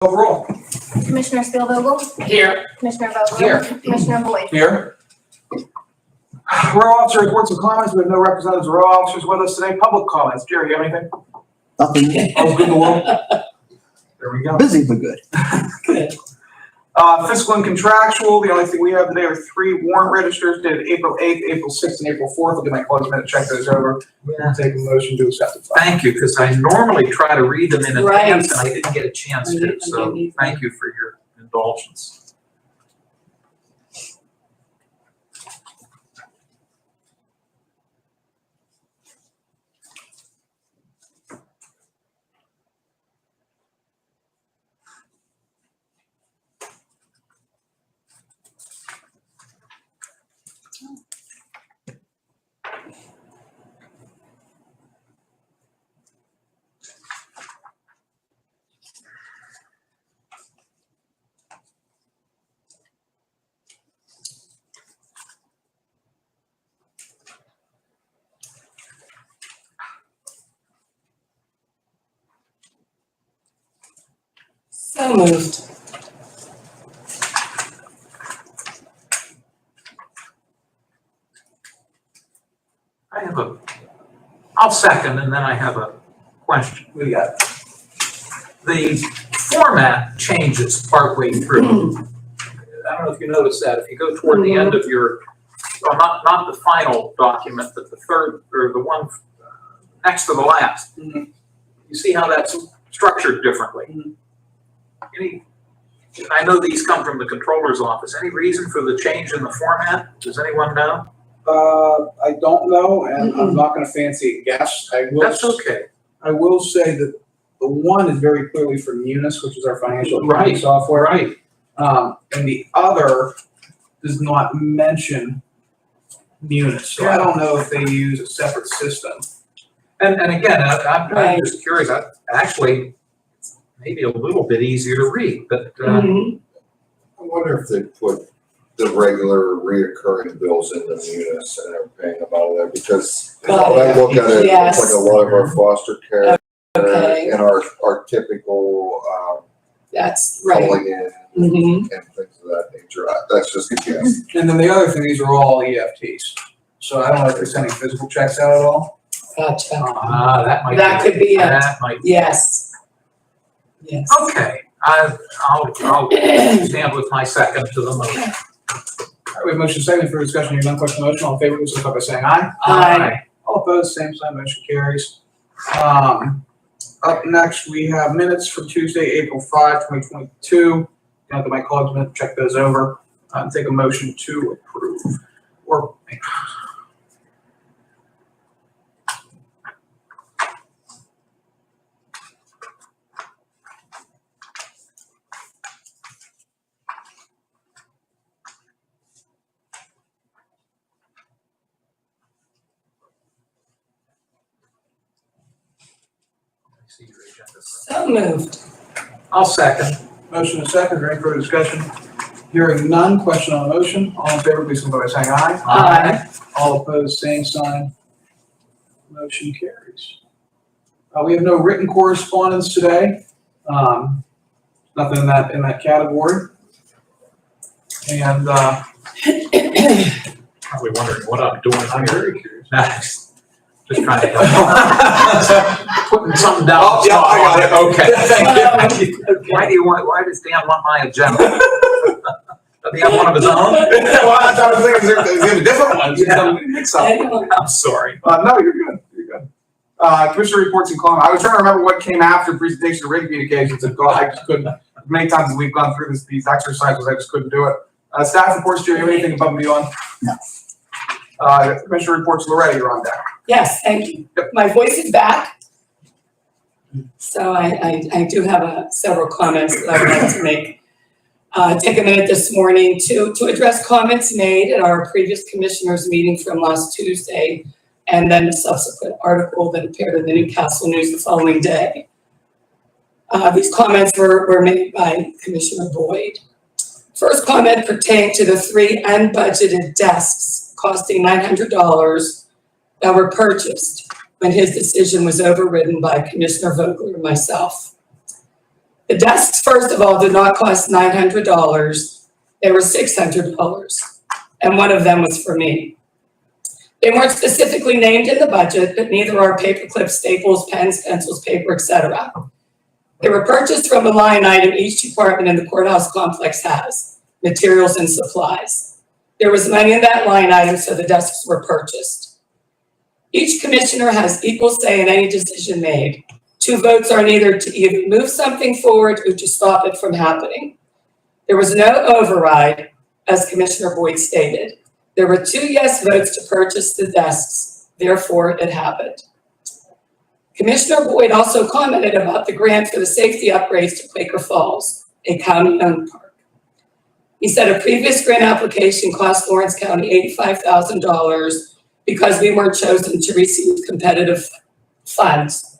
Overall. Commissioner Spielvogel? Here. Commissioner Vogler? Here. Commissioner Boyd? Here. Row officer reports and comments. We have no representatives of row officers with us today. Public comments. Jerry, you have anything? Nothing. All's good in the world? There we go. Busy but good. Good. Fiscal and contractual. The only thing we have today are 3 warrant registers dated April 8th, April 6th, and April 4th. I'll get my close minute, check those over. Yeah. Take a motion to accept the file. Thank you, because I normally try to read them in Right. advance, and I didn't get a chance I to, didn't so either. thank you for your indulgence. So moved. I'll second, and then I have a question. What do you got? The format changes partway through. I don't know if you noticed that. If you go toward the end of your, well, not the final document, but the third, or the one next to the last, Mhm. you see how that's structured differently. Mhm. I know these come from the controller's office. Any reason for the change in the format? Does anyone know? I don't know, and I'm not gonna fancy a guess. That's okay. I will say that the one is very clearly for Munis, which is our financial accounting Right. software. Right. And the other does not mention Munis, so I don't know if they use a separate system. And again, I'm Right. just curious. Actually, it's maybe a little bit easier to read, but Mhm. I wonder if they put the regular reoccurring bills in the Munis and are paying them out of there, because when I look at it, Yes. it's like a lot of our foster care Okay. and our typical, That's right. calling in Mhm. and things of that nature. That's just a guess. And then the other thing, these are all EFTs, so I don't know if they're sending physical checks out at all. Gotcha. that might That could be it. That might. Yes. Yes. Okay, I'll stand with my second to the motion. All right, we have motion second for discussion, hearing none, question on the motion, all in favor, please signify by saying aye. Aye. All opposed, same sign, motion carries. Up next, we have minutes for Tuesday, April 5, 2022. Now that my colleagues have checked those over, take a motion to approve. Or, So moved. I'll second. motion and second, is there any further discussion? Hearing none, question on the motion, all in favor, please signify by saying aye. Aye. All opposed, same sign. Motion carries. We have no written correspondence today. Nothing in that category. And, Probably wondering what I'm doing I'm here. very curious. Just trying to help. Putting something down. Oh, yeah, I got it. Okay. Thank you. Why does Dan want my agenda? Does he have one of his own? Well, I was thinking, there's a different one. Mix up. I'm sorry. No, you're good. You're good. Commissioner reports and comments. I was trying to remember what came after presentation of written communications, and I just couldn't. Many times we've gone through these exercises, I just couldn't do it. Staff reports, do you have anything above and beyond? No. Commissioner reports, Loretta, you're on deck. Yes, thank you. My voice is back. So I do have several comments that I would like to make. Take a minute this morning to address comments made at our previous commissioners meeting from last Tuesday, and then the subsequent article that appeared in the Newcastle News the following day. These comments were made by Commissioner Boyd. First comment pertained to the 3 unbudgeted desks costing $900 that were purchased when his decision was overridden by Commissioner Vogler and myself. The desks, first of all, did not cost $900. They were $600, and one of them was for me. They weren't specifically named in the budget, but neither are paper clips, staples, pens, pencils, paper, etc. They were purchased from a line item each department in the courthouse complex has, materials and supplies. There was money in that line item, so the desks were purchased. Each commissioner has equal say in any decision made. 2 votes are needed to either move something forward or to stop it from happening. There was no override, as Commissioner Boyd stated. There were 2 yes votes to purchase the desks, therefore it happened. Commissioner Boyd also commented about the grant for the safety upgrades to Quaker Falls, a county-owned park. He said a previous grant application cost Lawrence County $85,000 because we weren't chosen to receive competitive funds.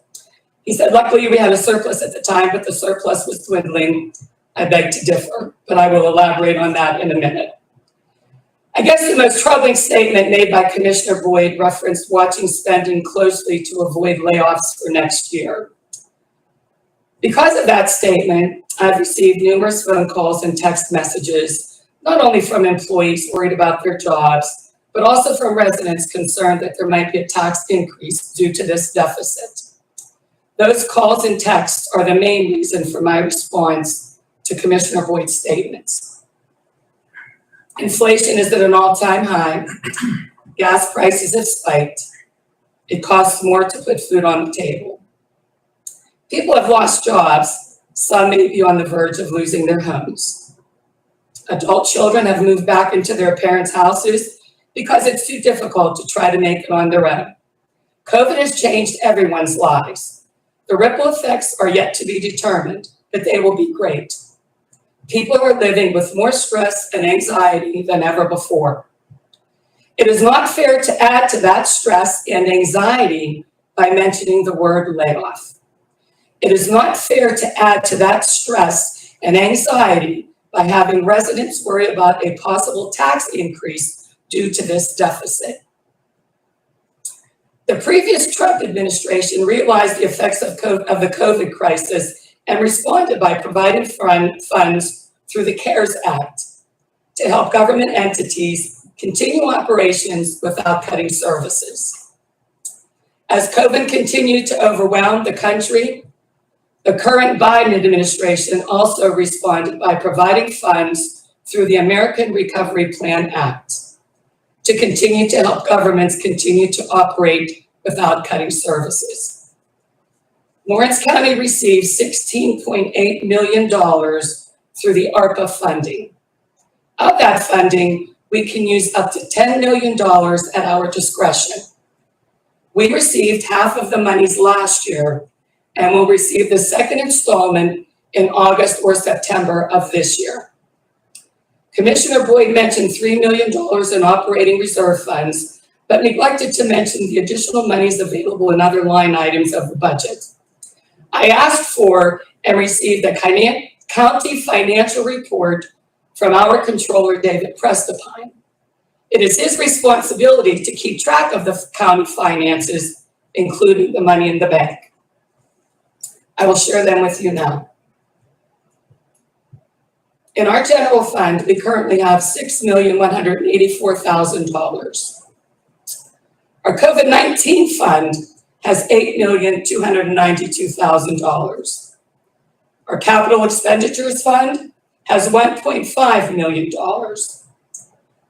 He said, luckily we had a surplus at the time, but the surplus was dwindling. I beg to differ, but I will elaborate on that in a minute. I guess the most troubling statement made by Commissioner Boyd referenced watching spending closely to avoid layoffs for next year. Because of that statement, I've received numerous phone calls and text messages, not only from employees worried about their jobs, but also from residents concerned that there might be a tax increase due to this deficit. Those calls and texts are the main reason for my response to Commissioner Boyd's statements. Inflation is at an all-time high. Gas prices have spiked. It costs more to put food on the table. People have lost jobs. Some may be on the verge of losing their homes. Adult children have moved back into their parents' houses because it's too difficult to try to make it on their own. COVID has changed everyone's lives. The ripple effects are yet to be determined, but they will be great. People are living with more stress and anxiety than ever before. It is not fair to add to that stress and anxiety by mentioning the word layoff. It is not fair to add to that stress and anxiety by having residents worry about a possible tax increase due to this deficit. The previous Trump administration realized the effects of the COVID crisis and responded by providing funds through the CARES Act to help government entities continue operations without cutting services. As COVID continued to overwhelm the country, the current Biden administration also responded by providing funds through the American Recovery Plan Act to continue to help governments continue to operate without cutting services. Lawrence County received $16.8 million through the ARPA funding. Of that funding, we can use up to $10 million at our discretion. We received half of the monies last year and will receive the second installment in August or September of this year. Commissioner Boyd mentioned $3 million in operating reserve funds, but neglected to mention the additional monies available in other line items of the budget. I asked for and received a county financial report from our controller, David Prestapine. It is his responsibility to keep track of the county finances, including the money in the bank. I will share them with you now. In our general fund, we currently have $6,184,000. Our COVID-19 fund has $8,292,000. Our capital expenditures fund has $1.5 million.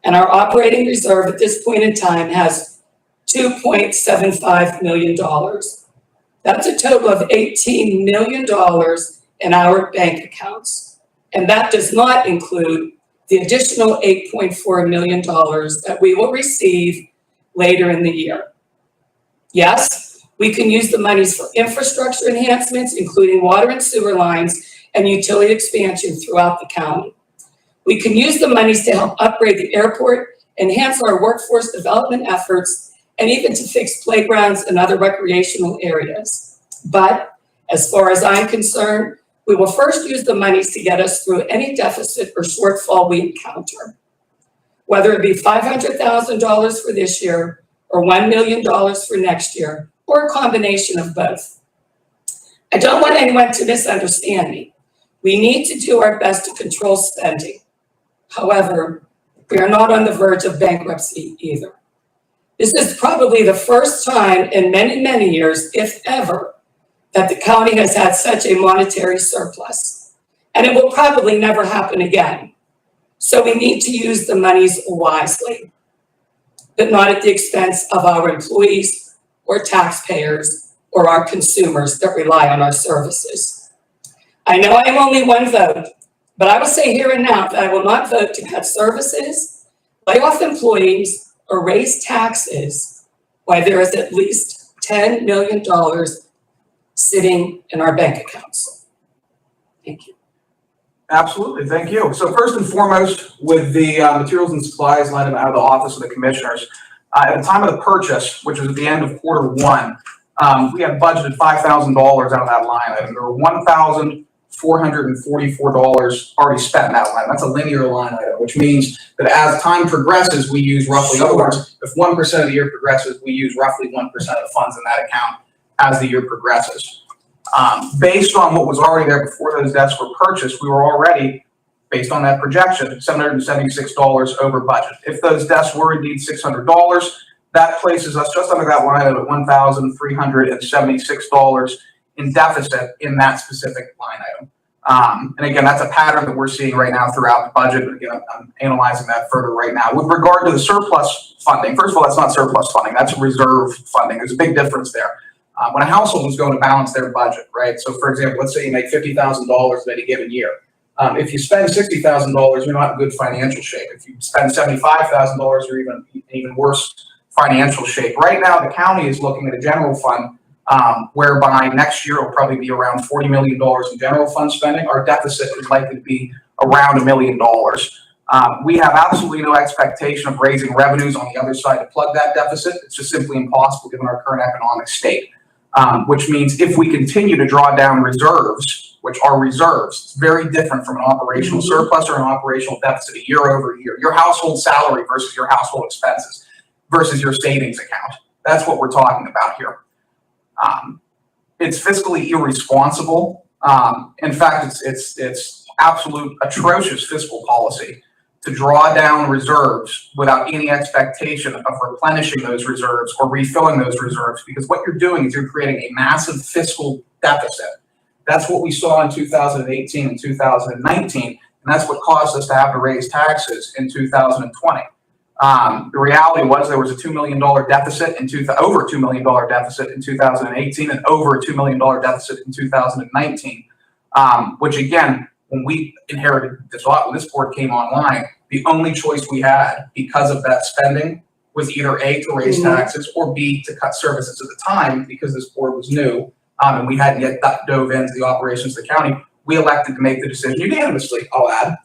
And our operating reserve at this point in time has $2.75 million. That's a total of $18 million in our bank accounts. And that does not include the additional $8.4 million that we will receive later in the year. Yes, we can use the monies for infrastructure enhancements, including water and sewer lines and utility expansion throughout the county. We can use the monies to help upgrade the airport, enhance our workforce development efforts, and even to fix playgrounds and other recreational areas. But as far as I'm concerned, we will first use the monies to get us through any deficit or shortfall we encounter. Whether it be $500,000 for this year or $1 million for next year, or a combination of both. I don't want anyone to misunderstand me. We need to do our best to control spending. However, we are not on the verge of bankruptcy either. This is probably the first time in many, many years, if ever, that the county has had such a monetary surplus. And it will probably never happen again. So we need to use the monies wisely, but not at the expense of our employees or taxpayers or our consumers that rely on our services. I know I am only one vote, but I will say here and now that I will not vote to cut services, lay off employees, or raise taxes while there is at least $10 million sitting in our bank accounts. Thank you. Absolutely, thank you. So first and foremost, with the materials and supplies line out of the Office of the Commissioners, at the time of the purchase, which was at the end of quarter one, we had budgeted $5,000 out of that line item. There were $1,444 already spent in that line. That's a linear line item, which means that as time progresses, we use roughly, in other words, if 1% of the year progresses, we use roughly 1% of the funds in that account as the year progresses. Based on what was already there before those desks were purchased, we were already, based on that projection, $776 over budget. If those desks were indeed $600, that places us just under that line item at $1,376 in deficit in that specific line item. And again, that's a pattern that we're seeing right now throughout the budget. But again, I'm analyzing that further right now. With regard to the surplus funding, first of all, that's not surplus funding, that's reserve funding. There's a big difference there. When a household is going to balance their budget, right? So for example, let's say you make $50,000 in any given year. If you spend $60,000, you're not in good financial shape. If you spend $75,000, you're even worse financial shape. Right now, the county is looking at a general fund whereby next year will probably be around $40 million in general fund spending. Our deficit is likely to be around $1 million. We have absolutely no expectation of raising revenues on the other side to plug that deficit. It's just simply impossible given our current economic state. Which means if we continue to draw down reserves, which are reserves, it's very different from an operational surplus or an operational deficit year over year. Your household salary versus your household expenses versus your savings account. That's what we're talking about here. It's fiscally irresponsible. In fact, it's absolute atrocious fiscal policy to draw down reserves without any expectation of replenishing those reserves or refilling those reserves, because what you're doing is you're creating a massive fiscal deficit. That's what we saw in 2018 and 2019, and that's what caused us to have to raise taxes in 2020. The reality was there was a $2 million deficit over $2 million deficit in 2018 and over a $2 million deficit in 2019, which again, when we inherited this lot, when this board came online, the only choice we had because of that spending was either A, to raise taxes, or B, to cut services. At the time, because this board was new and we hadn't yet dove into the operations of the county, we elected to make the decision unanimously, I'll add,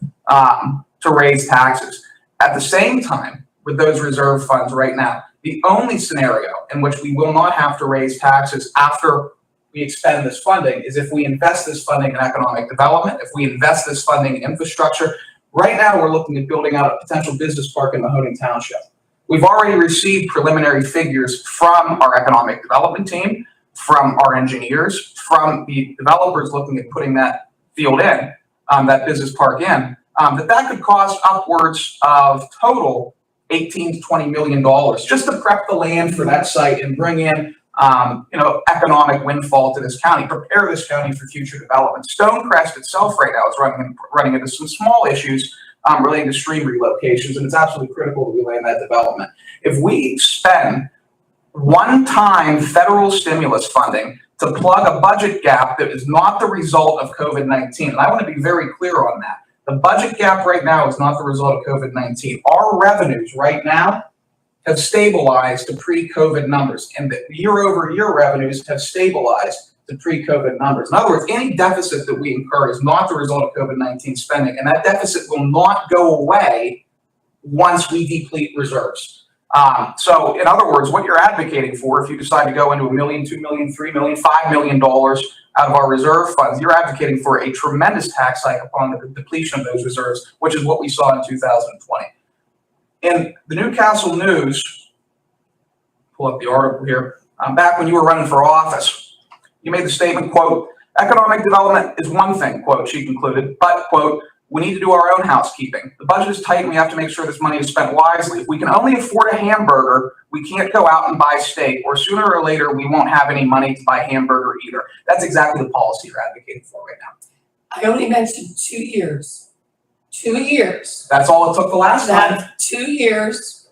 to raise taxes. At the same time, with those reserve funds right now, the only scenario in which we will not have to raise taxes after we expend this funding is if we invest this funding in economic development, if we invest this funding in infrastructure. Right now, we're looking at building out a potential business park in Mahoning Township. We've already received preliminary figures from our economic development team, from our engineers, from the developers looking at putting that field in, that business park in, that could cost upwards of total $18 to $20 million just to prep the land for that site and bring in economic windfall to this county, prepare this county for future development. Stonecrest itself right now is running into some small issues relating to stream relocations, and it's absolutely critical that we land that development. If we spend one-time federal stimulus funding to plug a budget gap that is not the result of COVID-19, and I want to be very clear on that. The budget gap right now is not the result of COVID-19. Our revenues right now have stabilized to pre-COVID numbers, and the year-over-year revenues have stabilized to pre-COVID numbers. In other words, any deficit that we incur is not the result of COVID-19 spending, and that deficit will not go away once we deplete reserves. So, in other words, what you're advocating for, if you decide to go into $1 million, $2 million, $3 million, $5 million out of our reserve funds, you're advocating for a tremendous tax hike upon the depletion of those reserves, which is what we saw in 2020. In the Newcastle News, pull up the article here, back when you were running for office, you made the statement, quote, Economic development is one thing, quote, she concluded, but, quote, we need to do our own housekeeping. The budget is tight and we have to make sure this money is spent wisely. If we can only afford a hamburger, we can't go out and buy steak, or sooner or later, we won't have any money to buy hamburger either. That's exactly the policy you're advocating for right now. I only mentioned 2 years. 2 years. That's all it took the last time. That 2 years,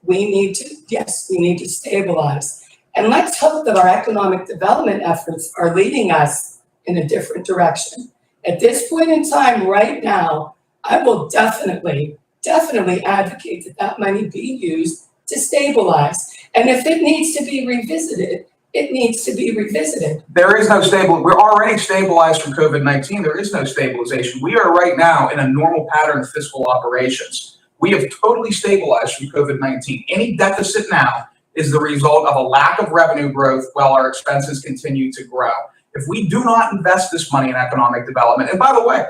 we need to stabilize. And let's hope that our economic development efforts are leading us in a different direction. At this point in time, right now, I will definitely advocate that that money be used to stabilize. And if it needs to be revisited, it needs to be revisited. There is no we're already stabilized from COVID-19. There is no stabilization. We are right now in a normal pattern of fiscal operations. We have totally stabilized from COVID-19. Any deficit now is the result of a lack of revenue growth while our expenses continue to grow. If we do not invest this money in economic development, and by the way,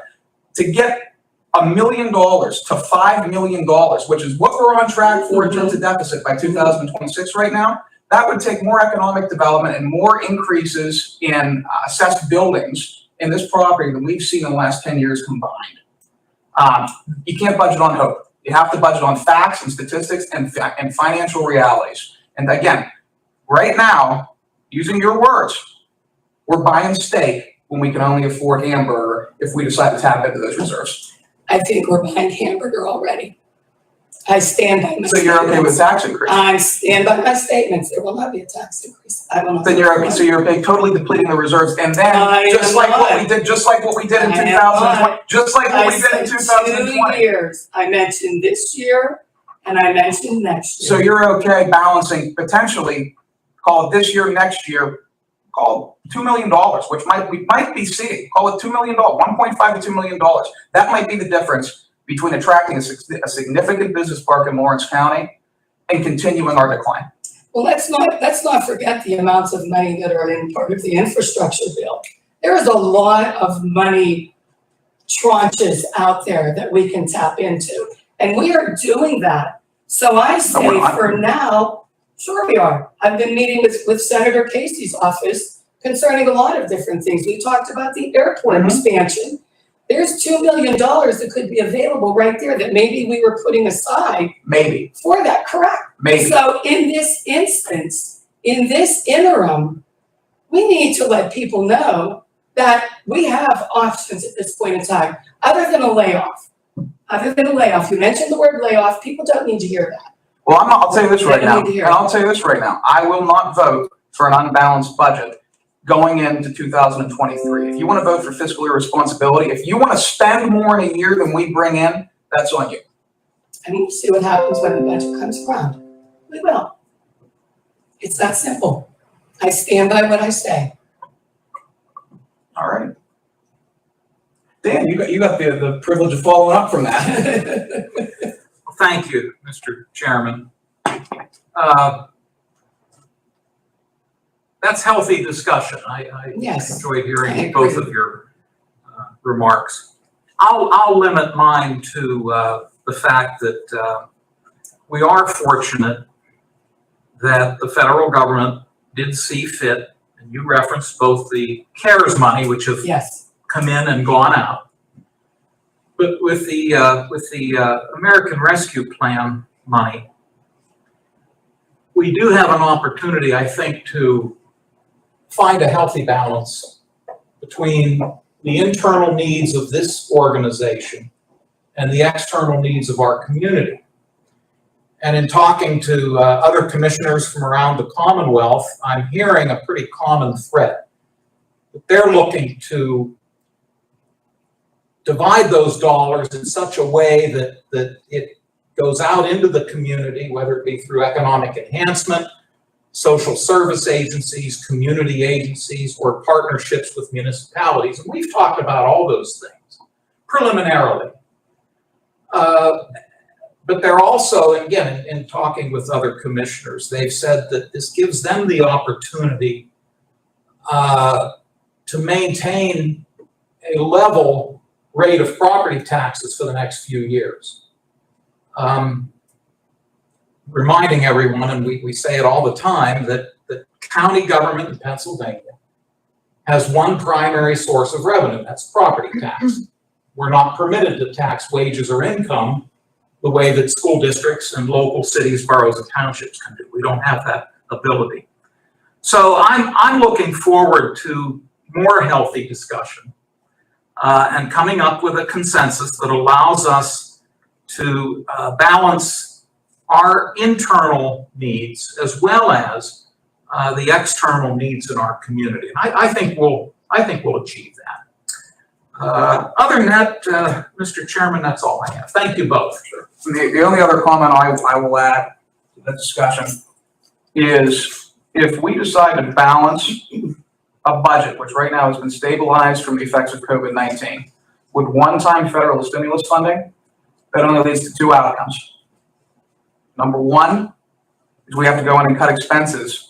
to get $1 million to $5 million, which is what we're on track for in terms of deficit by 2026 right now, that would take more economic development and more increases in assessed buildings in this property than we've seen in the last 10 years combined. You can't budget on hope. You have to budget on facts and statistics and financial realities. And again, right now, using your words, we're buying steak when we can only afford hamburger if we decide to tap into those reserves. I think we're buying hamburger already. I stand by my statements. So you're okay with tax increase? I stand by my statements. There will not be a tax increase. I will not. Then you're okay. So you're totally depleting the reserves, and then just like what we did in 2020, just like what we did in 2020. 2 years. I mentioned this year, and I mentioned next year. So you're okay balancing potentially, call it this year, next year, call it $2 million, which we might be seeing. Call it $2 million, 1.5 to $2 million. That might be the difference between attracting a significant business park in Lawrence County and continuing our decline. Well, let's not forget the amounts of money that are in part of the infrastructure bill. There is a lot of money tranches out there that we can tap into, and we are doing that. So I say for now, sure we are. I've been meeting with Senator Casey's office concerning a lot of different things. We talked about the airport expansion. There's $2 million that could be available right there that maybe we were putting aside. Maybe. For that, correct? Maybe. So in this instance, in this interim, we need to let people know that we have options at this point in time, other than a layoff. Other than a layoff. You mentioned the word layoff. People don't need to hear that. Well, I'll tell you this right now, and I'll tell you this right now. I will not vote for an unbalanced budget going into 2023. If you want to vote for fiscal irresponsibility, if you want to spend more in a year than we bring in, that's on you. And we'll see what happens when the budget comes around. We will. It's that simple. I stand by what I say. All right. Dan, you got the privilege of following up from that. Well, thank you, Mr. Chairman. That's healthy discussion. I Yes, enjoyed hearing I both agree. of your remarks. I'll limit mine to the fact that we are fortunate that the federal government did see fit, and you referenced both the CARES money, which have Yes. come in and gone out, but with the American Rescue Plan money, we do have an opportunity, I think, to find a healthy balance between the internal needs of this organization and the external needs of our community. And in talking to other commissioners from around the Commonwealth, I'm hearing a pretty common thread. That they're looking to divide those dollars in such a way that it goes out into the community, whether it be through economic enhancement, social service agencies, community agencies, or partnerships with municipalities. And we've talked about all those things preliminarily. But they're also, again, in talking with other commissioners, they've said that this gives them the opportunity to maintain a level rate of property taxes for the next few years. Reminding everyone, and we say it all the time, that the county government in Pennsylvania has one primary source of revenue, that's property tax. We're not permitted to tax wages or income the way that school districts and local cities, boroughs, and townships can do. We don't have that ability. So I'm looking forward to more healthy discussion and coming up with a consensus that allows us to balance our internal needs as well as the external needs in our community. And I think we'll achieve that. Other than that, Mr. Chairman, that's all I have. Thank you both. The only other comment I will add to the discussion is if we decide to balance a budget, which right now has been stabilized from the effects of COVID-19, with one-time federal stimulus funding, that only leads to two outcomes. Number one is we have to go in and cut expenses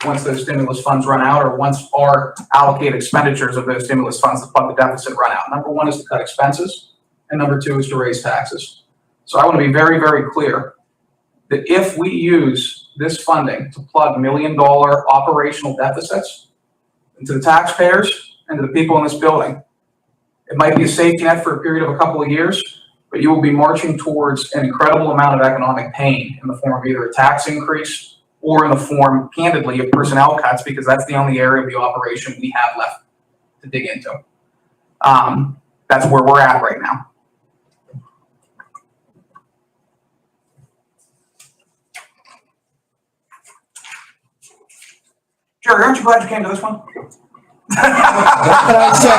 once those stimulus funds run out, or once our allocated expenditures of those stimulus funds to plug the deficit run out. Number one is to cut expenses, and number two is to raise taxes. So I want to be very, very clear that if we use this funding to plug $1 million operational deficits into the taxpayers and to the people in this building, it might be a safety net for a period of a couple of years, but you will be marching towards an incredible amount of economic pain in the form of either a tax increase or in the form, candidly, of personnel cuts, because that's the only area of the operation we have left to dig into. That's where we're at right now. Jerry, aren't you glad you came to this one? What can I say?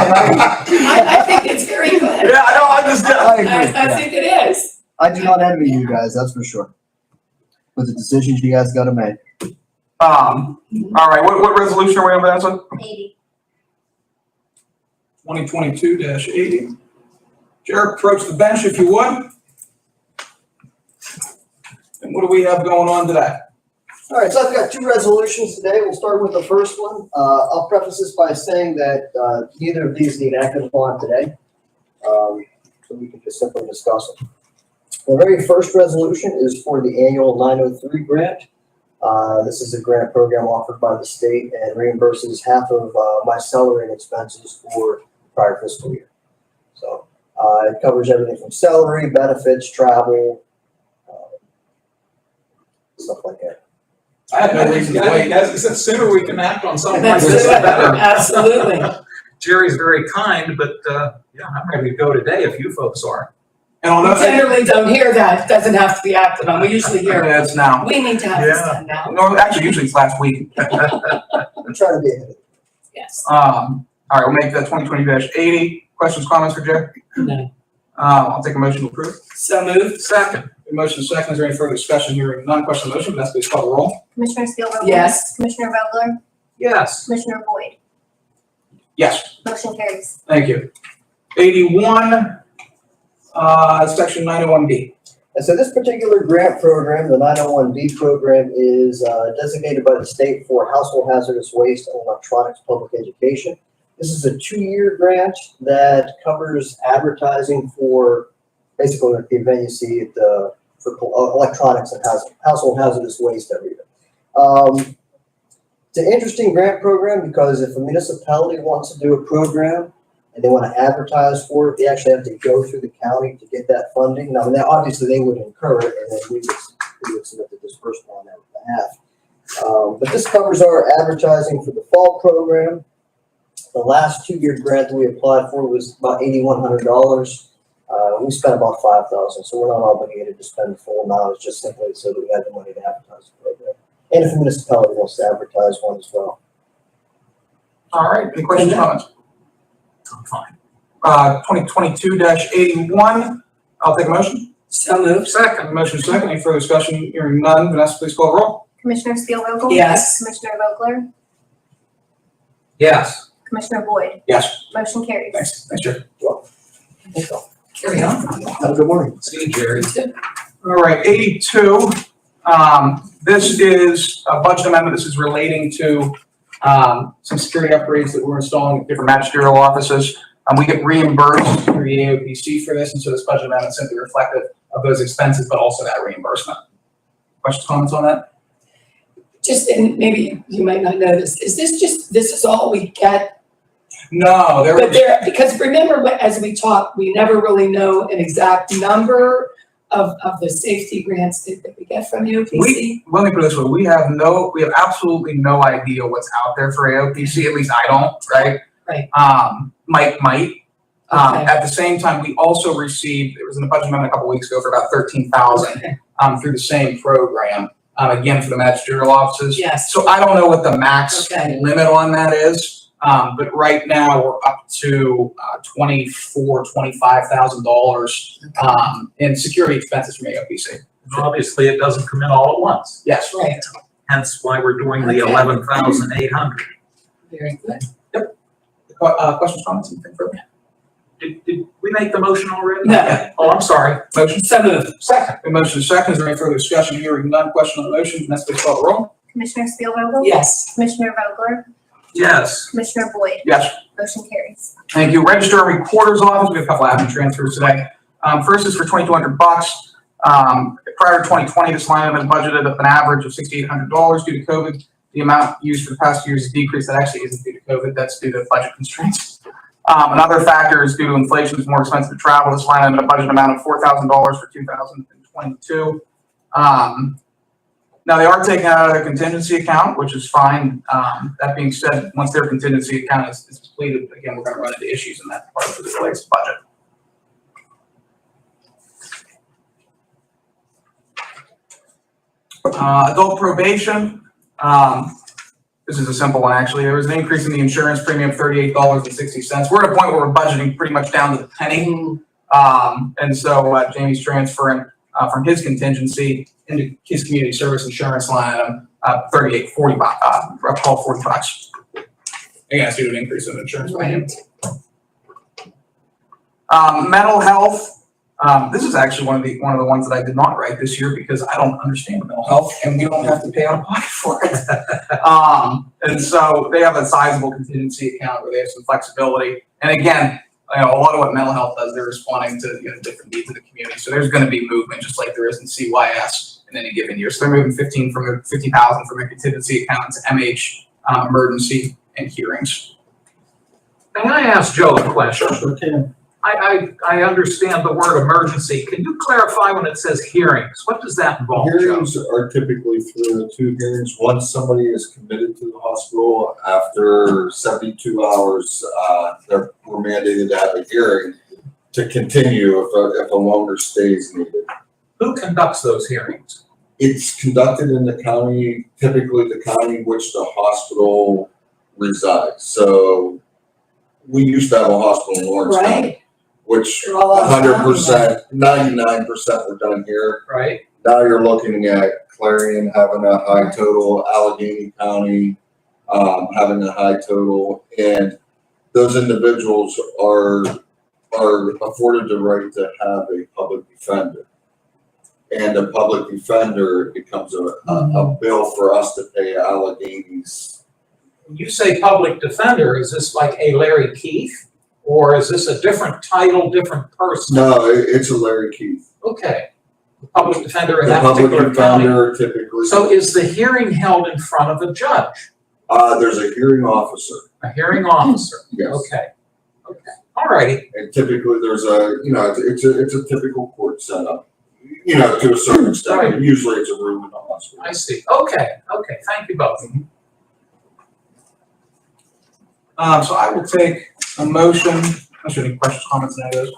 I think it's very good. Yeah, I know, I just, I agree. I think it is. I do not envy you guys, that's for sure. With the decisions you guys gotta make. all right, what resolution are we on, Vanessa? 80. 2022-80. Jared, approach the bench if you would. And what do we have going on today? All right, so I've got two resolutions today. We'll start with the first one. I'll preface this by saying that neither of these need action upon today. So we can just simply discuss them. The very first resolution is for the annual 903 grant. This is a grant program offered by the state and reimburses half of my salary and expenses for the prior fiscal year. So it covers everything from salary, benefits, travel, stuff like that. I have no reason to wait. The sooner we can act on something like this, the better. Absolutely. Jerry's very kind, but yeah, I'm ready to go today if you folks are. And on We that, generally don't hear that. It doesn't have to be acted on. We usually hear, it's now. we need to have this done now. No, actually, usually it's last week. I'm trying to be ahead of it. Yes. All right, we'll make that 2020-80. Questions, comments for Jerry? No. I'll take a motion to approve. So moved. Second. The motion is second. Is there any further discussion here? Non-question motion, Vanessa, please call the roll. Commissioner Steelvogel? Yes. Commissioner Vogler? Yes. Commissioner Boyd? Yes, Motion carries. thank you. 81, section 901B. And so this particular grant program, the 901B program, is designated by the state for household hazardous waste and electronics public education. This is a 2-year grant that covers advertising for basically like the event you see at for electronics and household hazardous waste every year. It's an interesting grant program because if a municipality wants to do a program and they want to advertise for it, they actually have to go through the county to get that funding. Now, obviously they would incur it, and then we would submit the disbursement on their behalf. But this covers our advertising for the fall program. The last 2-year grant that we applied for was about $8,100. We spent about $5,000, so we're not obligated to spend the full amount. It's just simply so that we have the money to advertise the program. And if a municipality wants to advertise one as well. All right, any questions, comments? I'm fine. 2022-81. I'll take a motion. So moved. Second. Motion is second. Any further discussion? Hearing none. Vanessa, please call the roll. Commissioner Steelvogel? Yes. Commissioner Vogler? Yes. Commissioner Boyd? Yes. Motion carries. Thanks, Jerry. Carry on. Have a good morning. See you, Jerry. All right, 82. This is a budget amendment. This is relating to some security upgrades that we're installing at different magisterial offices. We get reimbursed through the AOPC for this, and so this budget amendment is simply reflective of those expenses, but also that reimbursement. Questions, comments on that? Just, and maybe you might not know this, this is all we get No, there But was, there, because remember, as we talked, we never really know an exact number of the safety grants that we get from UPC. let me put it this way, we have absolutely no idea what's out there for AOPC, at least I don't, right? Right. Mike might. Okay. At the same time, we also received, it was in the budget amendment a couple weeks ago for about 13,000, Okay. through the same program, again, for the magisterial offices. Yes. So I don't know what the max Okay. limit on that is, but right now we're up to $25,000 in security expenses from AOPC. Obviously, it doesn't come in all at once, Yes. Right, hence why we're doing the Okay. 11,800. very good. Questions, comments, anything further? Did we make the motion already? No. Oh, I'm sorry. Motion So moved. second. The motion is second. Is there any further discussion? Hearing none. Question on the motion. Vanessa, please call the roll. Commissioner Spielvogel? Yes. Commissioner Vogler? Yes. Commissioner Boyd? Yes. Motion carries. Thank you. Register and Recorder's Office. We have a couple of admin transfers today. First is for $2,200. Prior to 2020, this line item is budgeted at an average of $6,800 due to COVID. The amount used for the past years is decreased. That actually isn't due to COVID. That's due to budget constraints. Another factor is due to inflation. It's more expensive to travel. This line item, a budget amount of $4,000 for 2022. Now they are taking out of their contingency account, which is fine. That being said, once their contingency account is completed, again, we're going to run into issues in that part of the latest budget. Adult probation. This is a simple one, actually. There was an increase in the insurance premium of $38.60. We're at a point where we're budgeting pretty much down to the penny. And so Jamie's transferring from his contingency into his community service insurance line item, $38.40, $40. Again, it's due to an increase in insurance premium. Mental health. This is actually one of the ones that I did not write this year because I don't understand mental health and we don't have to pay out of pocket for it. And so they have a sizable contingency account where they have some flexibility. And again, a lot of what mental health does, they're responding to different needs of the community. So there's going to be movement just like there is in CYS in any given year. So they're moving 50,000 from a contingency account to MH, emergency and hearings. May I ask Joe a question? Sure can. I understand the word emergency. Can you clarify when it says hearings? What does that involve, Joe? Hearings are typically through 2 hearings. Once somebody is committed to the hospital, after 72 hours, we're mandated to have a hearing to continue if a longer stay is needed. Who conducts those hearings? It's conducted in the county, typically the county in which the hospital resides. So we used to have a hospital in Lawrence County, Right. which They're all out of town, 100%, 99% were done here. Right? Now you're looking at Clarion having a high total, Allegheny County having a high total, and those individuals are afforded the right to have a public defender. And a public defender becomes a bill for us to pay Allegheny's. When you say public defender, is this like a Larry Keith? Or is this a different title, different person? No, it's a Larry Keith. Okay. The public defender in The that public particular county. defender typically. So is the hearing held in front of a judge? There's a hearing officer, A hearing officer? yes. Okay. Okay. All righty. And typically there's it's a typical court setup, to a certain extent. Right. Usually it's a room in the hospital. I see. Okay. Okay. Thank you both. So I will take a motion, unless you have any questions, comments, and ideas,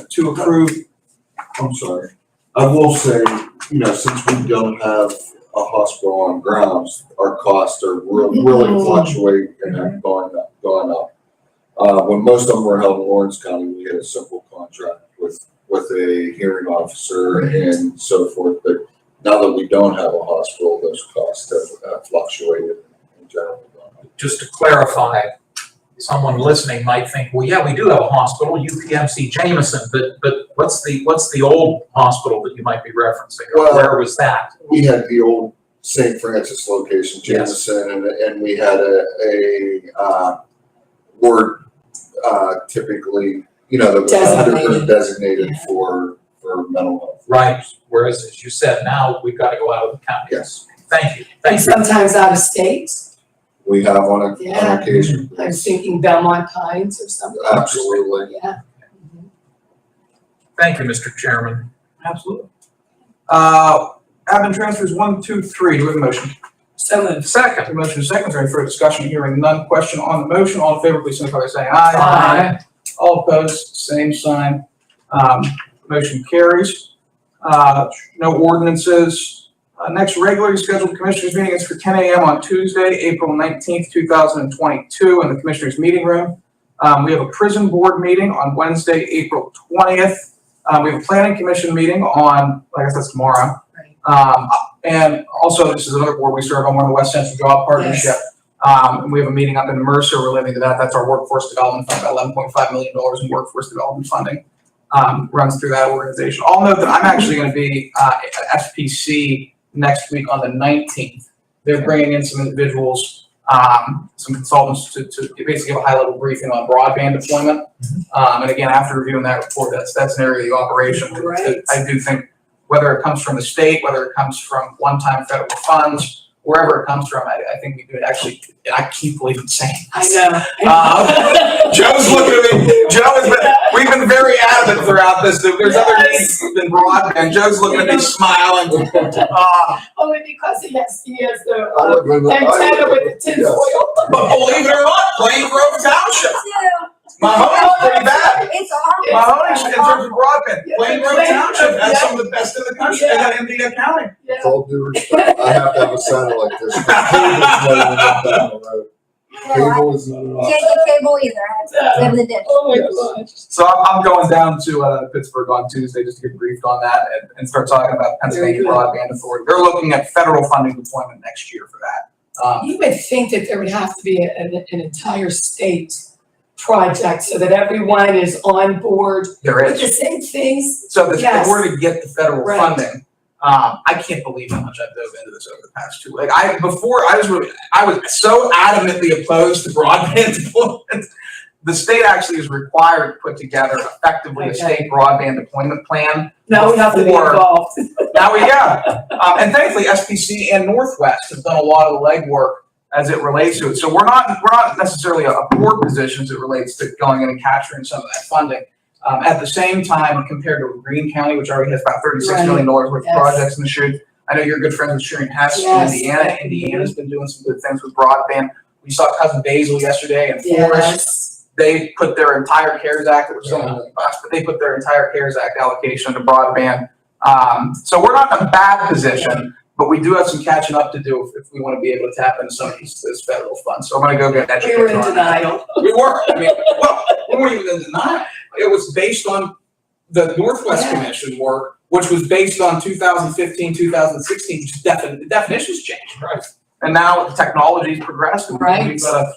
to approve. I'm sorry. I will say, since we don't have a hospital on grounds, our costs are really fluctuate and have gone up. When most of them were held in Lawrence County, we had a simple contract with a hearing officer and so forth. But now that we don't have a hospital, those costs have fluctuated in general. Just to clarify, someone listening might think, well, yeah, we do have a hospital, UPMC Jameson, but what's the old hospital that you might be referencing? Or Well, where was that? We had the old St. Francis location, Jameson, and we had a ward typically, that was 100% designated for mental health. Right. Whereas, as you said, now we've got to go out of the county. Yes. Thank you. And Thank you. sometimes out of state. we have on Yeah. occasion. I was thinking Belmont Pines or something. Absolutely. Yeah. Thank you, Mr. Chairman. Absolutely. Admin transfers 1, 2, 3. Do we have a motion? So moved. Second. The motion is second. Is there any further discussion? Hearing none. Question on the motion. All in favor, please signify by saying aye. Aye. All opposed, same sign. Motion carries. No ordinances. Next regularly scheduled commissioners meeting is for 10 a.m. on Tuesday, April 19th, 2022 in the commissioners meeting room. We have a prison board meeting on Wednesday, April 20th. We have a planning commission meeting on, I guess that's tomorrow. Right. And also, this is another board we serve on, one of the West Central Job Partnership. And we have a meeting up in Mercer relating to that. That's our workforce development fund, about $11.5 million in workforce development funding. Runs through that organization. I'll note that I'm actually going to be at FPC next week on the 19th. They're bringing in some individuals, some consultants to basically give a high-level briefing on broadband deployment. And again, after reviewing that report, that's an area of the operation that Right. I do think, whether it comes from the state, whether it comes from one-time federal funds, wherever it comes from, I think we could actually, and I keep believing saying I this. know. Joe's looking at me. Joe has been, we've been very adamant throughout this, that there's other needs than broadband. Joe's looking at me smiling. Only because he has the I live in the- antenna with the tin Yes. foil. But believe it or not, Plain Grove Township, Mahoney's pretty bad. It's awful. Mahoney's in terms of broadband, Yeah, Plain Grove Plain Township Grove, has yeah. some of the best in the country. They got MD County. Yeah. With all due respect, I have to have a satellite dish. Cable's not even up down the road. No, I Cable is not an can't option. get cable either. I have the dish. Oh my gosh. So I'm going down to Pittsburgh on Tuesday just to get briefed on that and start talking about Pennsylvania Very good. Broadband Authority. They're looking at federal funding deployment next year for that. You would think that there would have to be an entire state project so that everyone is on board There with the is. same things. So if Yes. we're to get the federal Right. funding, I can't believe how much I've dove into this over the past 2 weeks. I was so adamantly opposed to broadband deployment. The state actually is required to put together effectively a Okay. state broadband deployment plan. Now we have to be Before- involved. Now and thankfully SPC and Northwest have done a lot of the legwork as it relates to it. So we're not necessarily a poor position as it relates to going in and capturing some of that funding. At the same time, compared to Greene County, which already has about $36 million worth of Yes. projects in the chute. I know you're good friends with Sharon Hess in Yes. Indiana. Indiana's been doing some good things with broadband. We saw Cousin Basil yesterday in Forest. Yes. They put their entire CARES Act, it was only $1 million, but they put their entire CARES Act allocation to broadband. So we're not in a bad position, but we do have some catching up to do if we want to be able to tap into some of these federal funds. So I'm going to go get We were educated in on that. denial. We were. I mean, well, we weren't even in denial. It was based on the Northwest Yeah. Commission work, which was based on 2015, 2016, just the definitions changed, right? And now the technology's progressed, and Right. we've got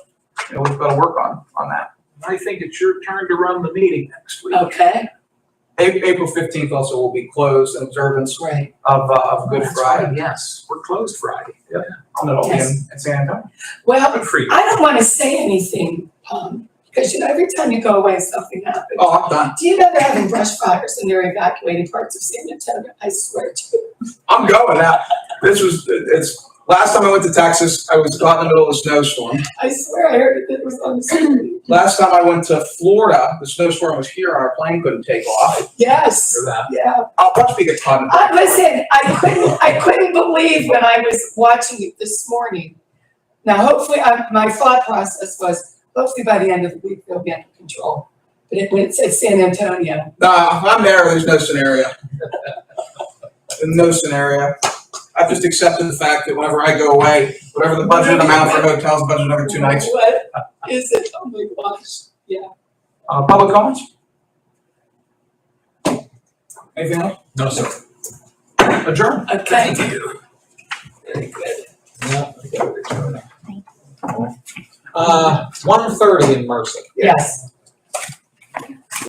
to work on that. I think it's your turn to run the meeting next week. Okay, April 15th also will be closed in observance right. of Good That's Friday. right, yes, we're closed Friday. And it'll be Yes. in San Antonio. Well, Good for you. I don't want to say anything, because every time you go away, something happens. Oh, I'm done. Do you know they're having brush fires and they're evacuating parts of San Antonio? I swear to you. I'm going now. Last time I went to Texas, I was caught in the middle of a snowstorm. I swear I heard it was on the screen. Last time I went to Florida, the snowstorm was here and our plane couldn't take off. Yes, For that. yeah. I'll watch me get caught in. Listen, I couldn't believe when I was watching it this morning. Now, hopefully, my thought process was, hopefully by the end of the week, they'll be under control. But when it said San Antonio, Nah, if I'm there's no scenario. No scenario. I've just accepted the fact that whenever I go away, whatever the budget amount for hotels, budget another 2 nights. what is it? Oh my gosh, yeah. Public comments? Anything else? No, sir. Adjourn. Okay. Thank you. Very good. Yeah, I got it. 1:30 in Mercer. Yes.